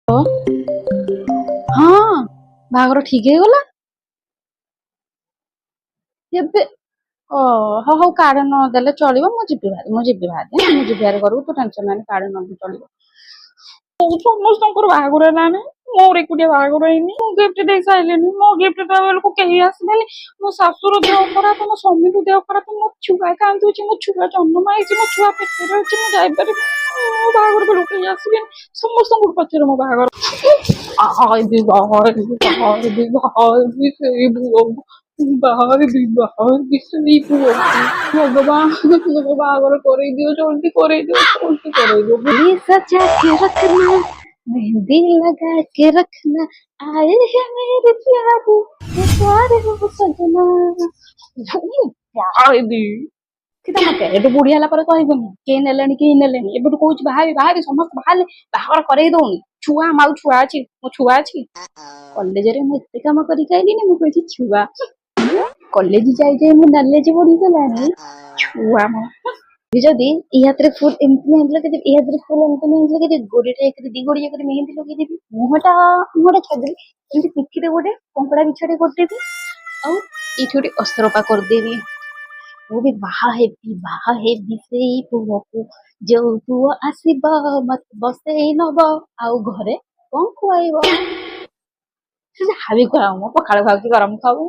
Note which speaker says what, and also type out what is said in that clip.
Speaker 1: ଓ, ହଁ ବାହାଘର ଠିକ ହେଇଗଲା ଏବେ। ଓ ହଉ ହଉ କାର୍ଡ ନଦେଲେ ଚଳିବ। ମୁଁ ଯିବି ଭାରି ଘରକୁ। ତୁ ଟେନସନ ନାହିଁ, କାର୍ଡ ନଦେଲେ ଚଳିବ। ହଉ ସମସ୍ତଙ୍କର ବାହାଘର ହେଲାଣି, ମୋର ଏକୁଟିଆ ବାହାଘର ହେଇନି। ମୁଁ ଗିଫ୍ଟ ଦେଇ ସାରିଲିଣି, ମୋ ଗିଫ୍ଟ ଦେବା ବେଳକୁ କେହି ଆସିବେନି। ମୋ ଶାଶୁର ଦେହ ଖରାପ, ମୋ ସ୍ୱାମୀର ଦେହ ଖରାପ, ମୋ ଛୁଆ କାନ୍ଦୁଛି, ମୋ ଛୁଆ ଜନ୍ମ ହେଇଛି, ମୋ ଛୁଆ ପେଟରେ ଅଛି, ମୁଁ ଯାଇପାରିବି। ମୋ ବାହାଘର ବେଳକୁ କେହି ଆସିବେନି। ସମସ୍ତଙ୍କୁ ପଚାର ମୋ ବାହାଘର। ବାହାହେବି ବାହାହେବି ବାହାହେବି ବାହାହେବି ସେଇ ପୁଅକୁ, ବାହାହେବି ସେଇ ପୁଅକୁ। ଭଗବାନ ମୋ ବାହାଘର କରେଇଦିଅ, ଜଲ୍ଦି କରେଇଦିଅ, ଜଲ୍ଦି କରେଇଦିଅ। मेहंदी सजा के रखना, मेहंदी लगा के रखना, आए हैं मेरे प्यारे हो सजना। ବାହାହେବି ସେଟା ମତେ ଏବେ ବୁଢୀ ହେଲା ପରେ କହିବୁନି କେହି ନେଲେଣି ଏବେଠୁ କହୁଛି ବାହାହେବି ବାହାହେବି। ସମସ୍ତେ ବାହାହେଲେ ବାହାଘର କରେଇ ଦଉନି। ଛୁଆ ମାଉ ଛୁଆ ଅଛି, ମୋ ଛୁଆ ଅଛି। କଲେଜରେ ମୁଁ ଏତେ କାମ କରିକି ଆଇଲିନି, ମୁଁ କହୁଛି ଛୁଆ। କଲେଜ ଯାଇ ଯାଇ ମୋ ନଲେଜ ବଢିଗଲାଣି। ଛୁଆ ମୋ ଯଦି ଇ ହାତରେ ଫୁଲ ଏମିତି ମେହେନ୍ଦି ଲଗେଇଦେବି, ଇ ହାତରେ ଫୁଲ ଏମିତି ମେହେନ୍ଦି ଲଗେଇଦେବି, ଗୋଡରେ ଏକରେ ଦି ଗୋଡି ଯାକରେ ମେହେନ୍ଦି ଲଗେଇଦେବି, ମୁହଁଟା ଛାଡ଼ିଦେବି, ଏମିତି ପିଠିରେ ଗୋଟେ କଙ୍କଡା ବିଛାଟେ କରିଦେବି, ଆଉ ଏଇଠି ଗୋଟେ ଅସ୍ତ୍ରପା କରିଦେବି। ମୁଁ ବି ବାହା ହେବି ସେଇ ପୁଅକୁ, ଯୋଉ ପୁଅ ଆସିବ ମତେ ବସେଇ ନବ, ଆଉ ଘରେ କଣ ଖୁଆଇବ। ସେ ଯାହା ବି ଖୁଆଉ, ମୁଁ ପଖାଳ ଖାଉ କି ଗରମ ଖାଉ।